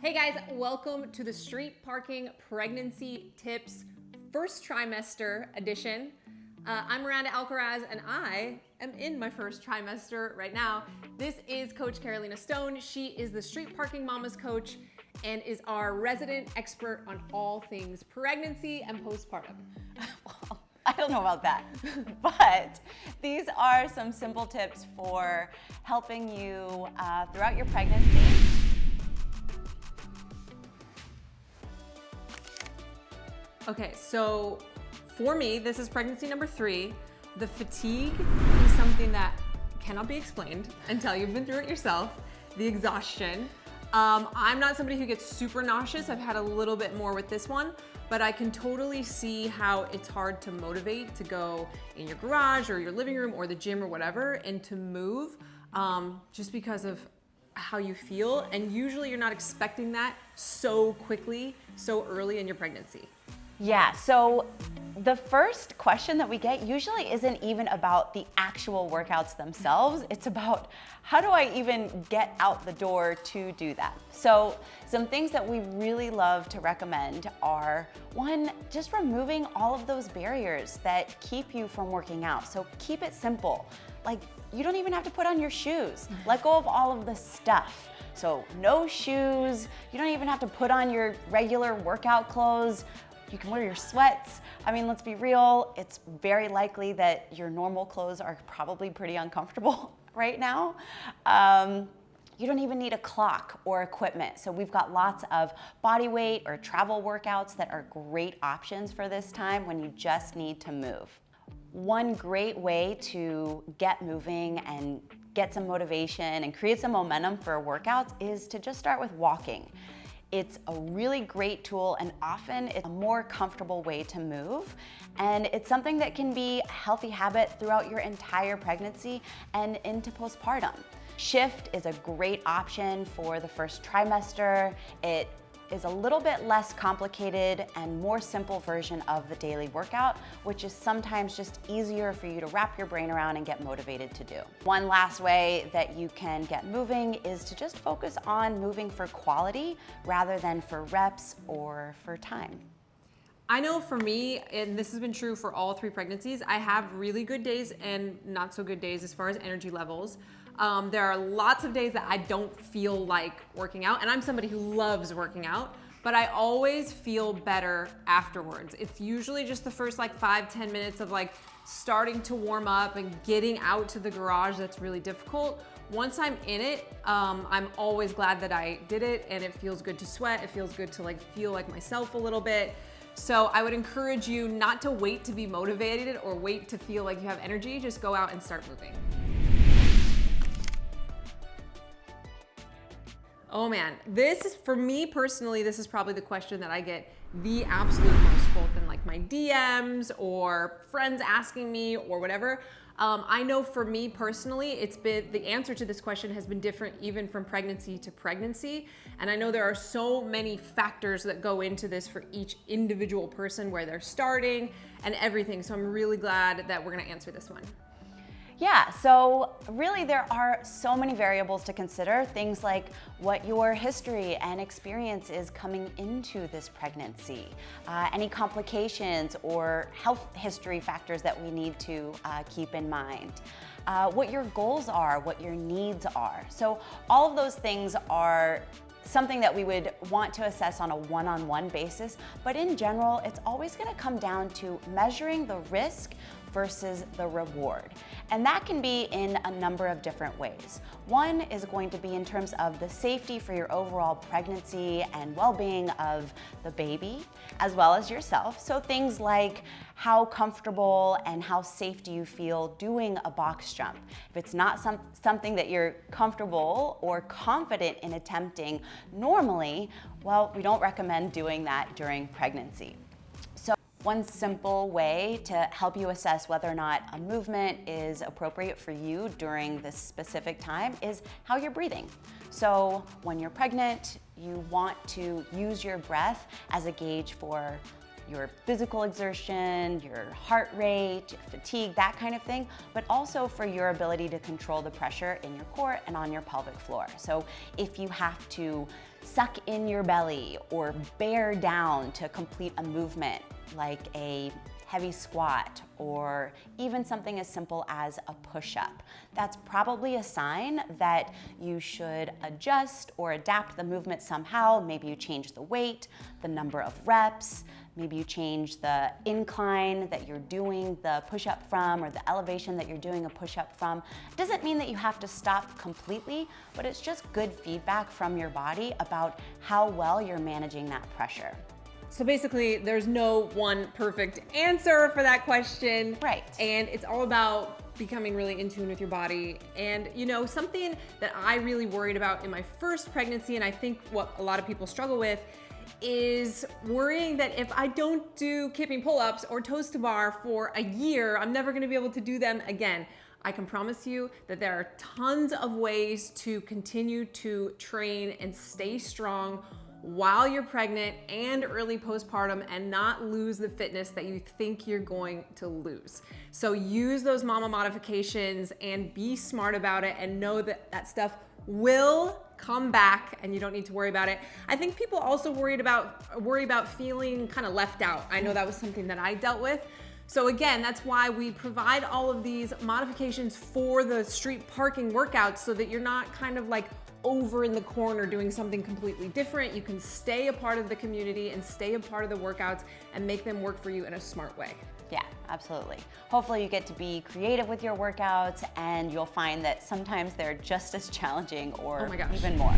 Hey guys, welcome to the Street Parking Pregnancy Tips First Trimester edition. I'm Miranda Alcaraz and I am in my first trimester right now. This is Coach Carolina Stone. She is the Street Parking Mamas coach and is our resident expert on all things pregnancy and postpartum. Well, I don't know about that, but these are some simple tips for helping you throughout your pregnancy. Okay, so for me, this is pregnancy number 3. The fatigue is something that cannot be explained until you've been through it yourself. The exhaustion. I'm not somebody who gets super nauseous. I've had a little bit more with this one, but I can totally see how it's hard to motivate to go in your garage or your living room or the gym or whatever and to move just because of how you feel. And usually you're not expecting that so quickly, so early in your pregnancy. Yeah, so the first question that we get usually isn't even about the actual workouts themselves. It's about how do I even get out the door to do that? So some things that we really love to recommend are, one, just removing all of those barriers that keep you from working out. So keep it simple. Like, you don't even have to put on your shoes. Let go of all of the stuff. So no shoes, you don't even have to put on your regular workout clothes. You can wear your sweats. I mean, let's be real, it's very likely that your normal clothes are probably pretty uncomfortable right now. You don't even need a clock or equipment. So we've got lots of body weight or travel workouts that are great options for this time when you just need to move. One great way to get moving and get some motivation and create some momentum for workouts is to just start with walking. It's a really great tool and often it's a more comfortable way to move. And it's something that can be a healthy habit throughout your entire pregnancy and into postpartum. Shift is a great option for the first trimester. It is a little bit less complicated and more simple version of the daily workout, which is sometimes just easier for you to wrap your brain around and get motivated to do. One last way that you can get moving is to just focus on moving for quality rather than for reps or for time. I know for me, and this has been true for all 3 pregnancies, I have really good days and not so good days as far as energy levels. There are lots of days that I don't feel like working out, and I'm somebody who loves working out, but I always feel better afterwards. It's usually just the first like 5-10 minutes of like starting to warm up and getting out to the garage that's really difficult. Once I'm in it, I'm always glad that I did it, and it feels good to sweat. It feels good to like feel like myself a little bit. So I would encourage you not to wait to be motivated or wait to feel like you have energy. Just go out and start moving. Oh man, this is, for me personally, this is probably the question that I get the absolute most, both in like my DMs or friends asking me or whatever. I know for me personally, it's been, the answer to this question has been different even from pregnancy to pregnancy. And I know there are so many factors that go into this for each individual person, where they're starting and everything. So I'm really glad that we're gonna answer this one. Yeah, so really there are so many variables to consider, things like what your history and experience is coming into this pregnancy, any complications or health history factors that we need to keep in mind, what your goals are, what your needs are. So all of those things are something that we would want to assess on a one-on-one basis, but in general, it's always gonna come down to measuring the risk versus the reward. And that can be in a number of different ways. One is going to be in terms of the safety for your overall pregnancy and well-being of the baby, as well as yourself. So things like how comfortable and how safe do you feel doing a box jump? If it's not something that you're comfortable or confident in attempting normally, well, we don't recommend doing that during pregnancy. One simple way to help you assess whether or not a movement is appropriate for you during this specific time is how you're breathing. So when you're pregnant, you want to use your breath as a gauge for your physical exertion, your heart rate, fatigue, that kind of thing, but also for your ability to control the pressure in your core and on your pelvic floor. So if you have to suck in your belly or bear down to complete a movement like a heavy squat or even something as simple as a push-up. That's probably a sign that you should adjust or adapt the movement somehow. Maybe you change the weight, the number of reps, maybe you change the incline that you're doing the push-up from or the elevation that you're doing a push-up from. It doesn't mean that you have to stop completely, but it's just good feedback from your body about how well you're managing that pressure. So basically, there's no one perfect answer for that question. Right. And it's all about becoming really in tune with your body. And you know, something that I really worried about in my first pregnancy, and I think what a lot of people struggle with, is worrying that if I don't do kipping pull-ups or toes to bar for a year, I'm never gonna be able to do them again. I can promise you that there are tons of ways to continue to train and stay strong while you're pregnant and early postpartum and not lose the fitness that you think you're going to lose. So use those mama modifications and be smart about it and know that that stuff will come back and you don't need to worry about it. I think people also worry about feeling kind of left out. I know that was something that I dealt with. So again, that's why we provide all of these modifications for the street parking workouts so that you're not kind of like over in the corner doing something completely different. You can stay a part of the community and stay a part of the workouts and make them work for you in a smart way. Yeah, absolutely. Hopefully you get to be creative with your workouts and you'll find that sometimes they're just as challenging or even more.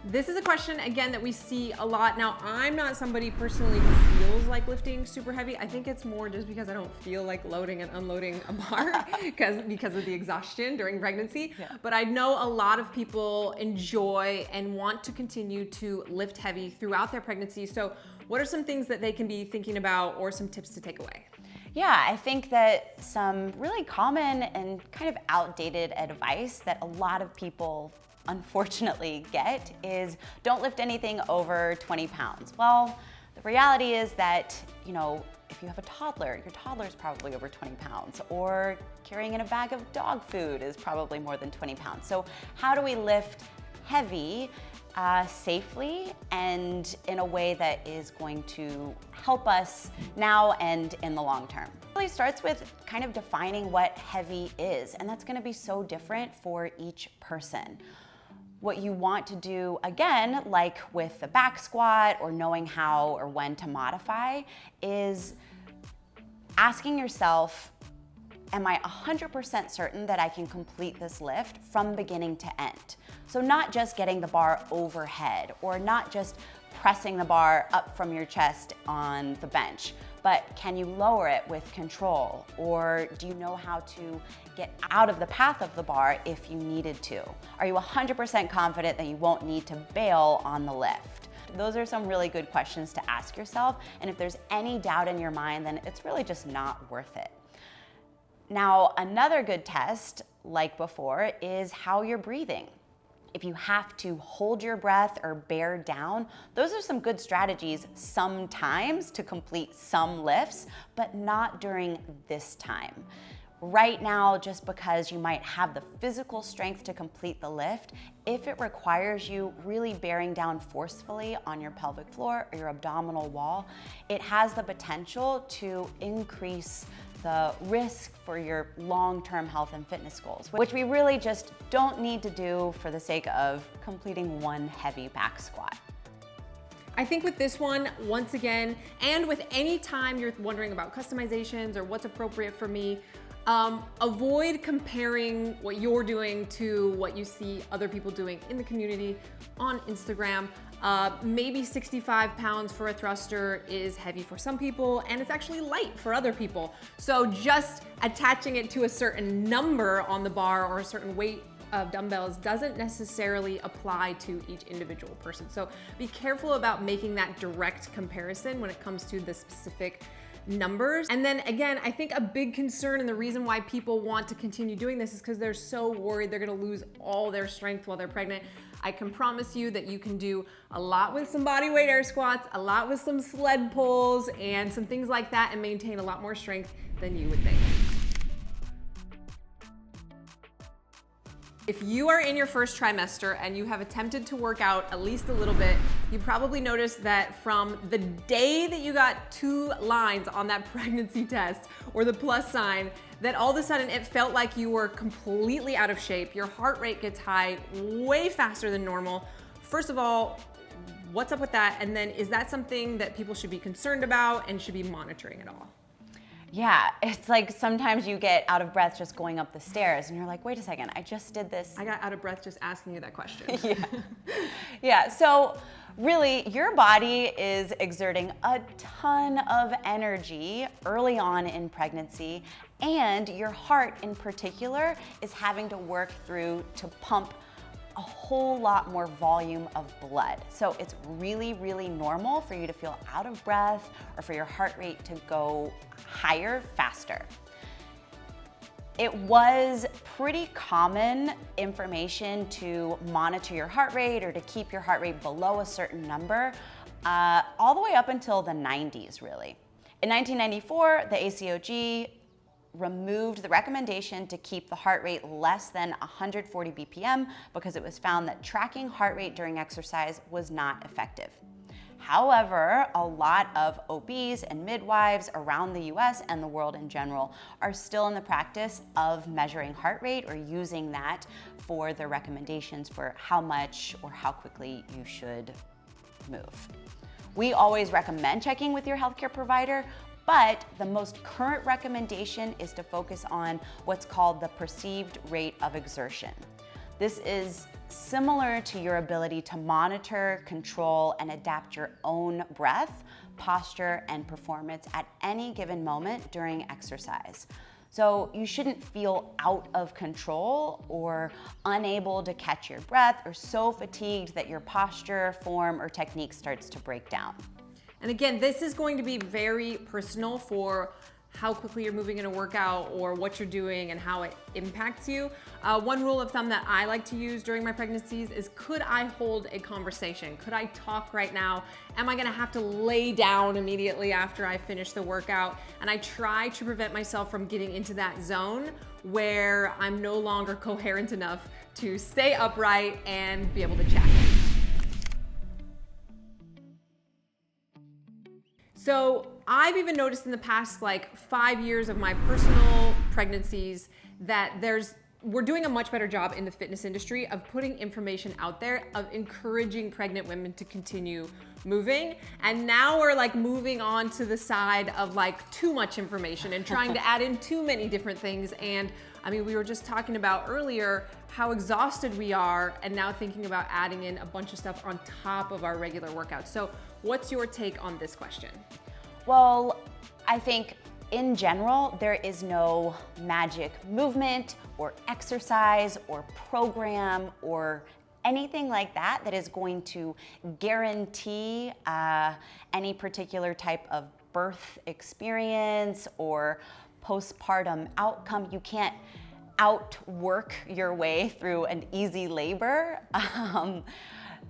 This is a question, again, that we see a lot. Now, I'm not somebody personally who feels like lifting super heavy. I think it's more just because I don't feel like loading and unloading a bar because of the exhaustion during pregnancy. Yeah. But I know a lot of people enjoy and want to continue to lift heavy throughout their pregnancy. So what are some things that they can be thinking about or some tips to take away? Yeah, I think that some really common and kind of outdated advice that a lot of people unfortunately get is don't lift anything over 20 pounds. Well, the reality is that, you know, if you have a toddler, your toddler is probably over 20 pounds, or carrying in a bag of dog food is probably more than 20 pounds. So how do we lift heavy safely and in a way that is going to help us now and in the long term? It really starts with kind of defining what heavy is, and that's going to be so different for each person. What you want to do, again, like with the back squat or knowing how or when to modify, is asking yourself, am I 100% certain that I can complete this lift from beginning to end? So not just getting the bar overhead or not just pressing the bar up from your chest on the bench, but can you lower it with control? Or do you know how to get out of the path of the bar if you needed to? Are you 100% confident that you won't need to bail on the lift? Those are some really good questions to ask yourself. And if there's any doubt in your mind, then it's really just not worth it. Now, another good test, like before, is how you're breathing. If you have to hold your breath or bear down, those are some good strategies sometimes to complete some lifts, but not during this time. Right now, just because you might have the physical strength to complete the lift, if it requires you really bearing down forcefully on your pelvic floor or your abdominal wall, it has the potential to increase the risk for your long-term health and fitness goals, which we really just don't need to do for the sake of completing one heavy back squat. I think with this one, once again, and with any time you're wondering about customizations or what's appropriate for me, avoid comparing what you're doing to what you see other people doing in the community on Instagram. Maybe 65 pounds for a thruster is heavy for some people and it's actually light for other people. So just attaching it to a certain number on the bar or a certain weight of dumbbells doesn't necessarily apply to each individual person. So be careful about making that direct comparison when it comes to the specific numbers. And then again, I think a big concern and the reason why people want to continue doing this is because they're so worried they're gonna lose all their strength while they're pregnant. I can promise you that you can do a lot with some body weight air squats, a lot with some sled pulls and some things like that and maintain a lot more strength than you would think. If you are in your first trimester and you have attempted to work out at least a little bit, you probably noticed that from the day that you got 2 lines on that pregnancy test or the plus sign, that all of a sudden it felt like you were completely out of shape. Your heart rate gets high way faster than normal. First of all, what's up with that? And then is that something that people should be concerned about and should be monitoring at all? Yeah, it's like sometimes you get out of breath just going up the stairs and you're like, wait a second, I just did this. I got out of breath just asking you that question. Yeah, so really your body is exerting a ton of energy early on in pregnancy, and your heart in particular is having to work through to pump a whole lot more volume of blood. So it's really, really normal for you to feel out of breath or for your heart rate to go higher faster. It was pretty common information to monitor your heart rate or to keep your heart rate below a certain number all the way up until the 90s, really. In 1994, the ACOG removed the recommendation to keep the heart rate less than 140 BPM because it was found that tracking heart rate during exercise was not effective. However, a lot of OBs and midwives around the US and the world in general are still in the practice of measuring heart rate or using that for their recommendations for how much or how quickly you should move. We always recommend checking with your healthcare provider, but the most current recommendation is to focus on what's called the perceived rate of exertion. This is similar to your ability to monitor, control, and adapt your own breath, posture, and performance at any given moment during exercise. So you shouldn't feel out of control or unable to catch your breath or so fatigued that your posture, form, or technique starts to break down. And again, this is going to be very personal for how quickly you're moving in a workout or what you're doing and how it impacts you. One rule of thumb that I like to use during my pregnancies is, could I hold a conversation? Could I talk right now? Am I gonna have to lay down immediately after I finish the workout? And I try to prevent myself from getting into that zone where I'm no longer coherent enough to stay upright and be able to chat. So I've even noticed in the past 5 years of my personal pregnancies that we're doing a much better job in the fitness industry of putting information out there, of encouraging pregnant women to continue moving. And now we're moving on to the side of too much information and trying to add in too many different things. And I mean, we were just talking about earlier how exhausted we are, and now thinking about adding in a bunch of stuff on top of our regular workouts. So what's your take on this question? Well, I think in general, there is no magic movement or exercise or program or anything like that that is going to guarantee any particular type of birth experience or postpartum outcome. You can't outwork your way through an easy labor.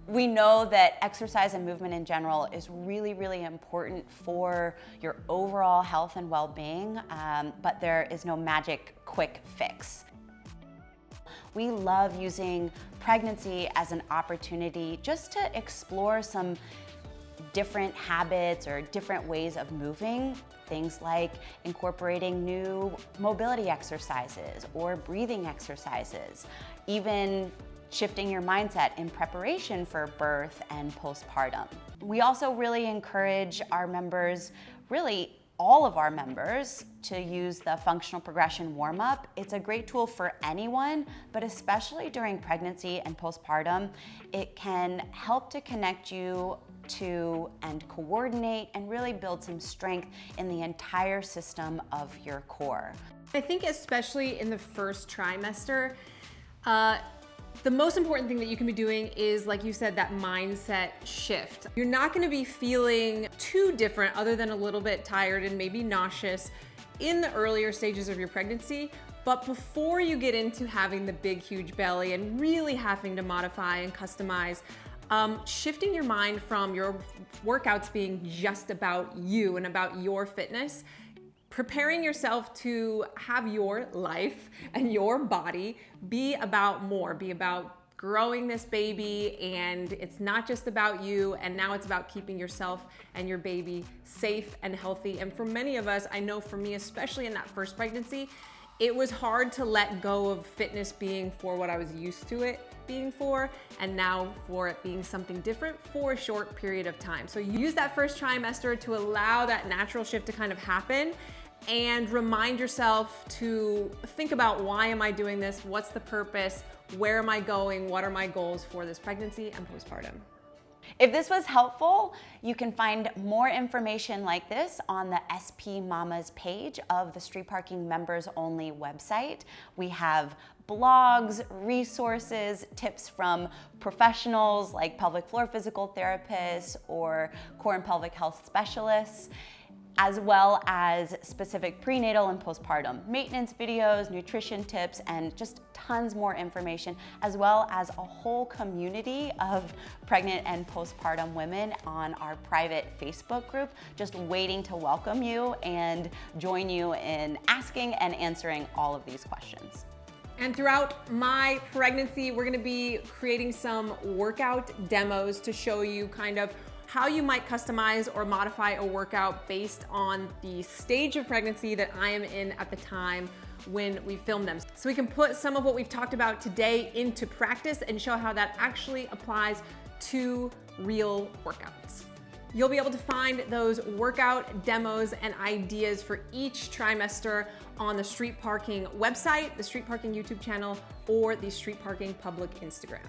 We know that exercise and movement in general is really, really important for your overall health and well-being, but there is no magic quick fix. We love using pregnancy as an opportunity just to explore some different habits or different ways of moving. Things like incorporating new mobility exercises or breathing exercises, even shifting your mindset in preparation for birth and postpartum. We also really encourage our members, really all of our members, to use the functional progression warm-up. It's a great tool for anyone, but especially during pregnancy and postpartum, it can help to connect you to and coordinate and really build some strength in the entire system of your core. I think especially in the first trimester, the most important thing that you can be doing is, like you said, that mindset shift. You're not gonna be feeling too different other than a little bit tired and maybe nauseous in the earlier stages of your pregnancy. But before you get into having the big, huge belly and really having to modify and customize, shifting your mind from your workouts being just about you and about your fitness preparing yourself to have your life and your body be about more, be about growing this baby, and it's not just about you, and now it's about keeping yourself and your baby safe and healthy. And for many of us, I know for me, especially in that first pregnancy, it was hard to let go of fitness being for what I was used to it being for, and now for it being something different for a short period of time. So use that first trimester to allow that natural shift to kind of happen, and remind yourself to think about, why am I doing this? What's the purpose? Where am I going? What are my goals for this pregnancy and postpartum? If this was helpful, you can find more information like this on the SP Mamas page of the Street Parking Members Only website. We have blogs, resources, tips from professionals like pelvic floor physical therapists or core and pelvic health specialists, as well as specific prenatal and postpartum maintenance videos, nutrition tips, and just tons more information, as well as a whole community of pregnant and postpartum women on our private Facebook group, just waiting to welcome you and join you in asking and answering all of these questions. And throughout my pregnancy, we're gonna be creating some workout demos to show you kind of how you might customize or modify a workout based on the stage of pregnancy that I am in at the time when we film them. So we can put some of what we've talked about today into practice and show how that actually applies to real workouts. You'll be able to find those workout demos and ideas for each trimester on the Street Parking website, the Street Parking YouTube channel, or the Street Parking public Instagram.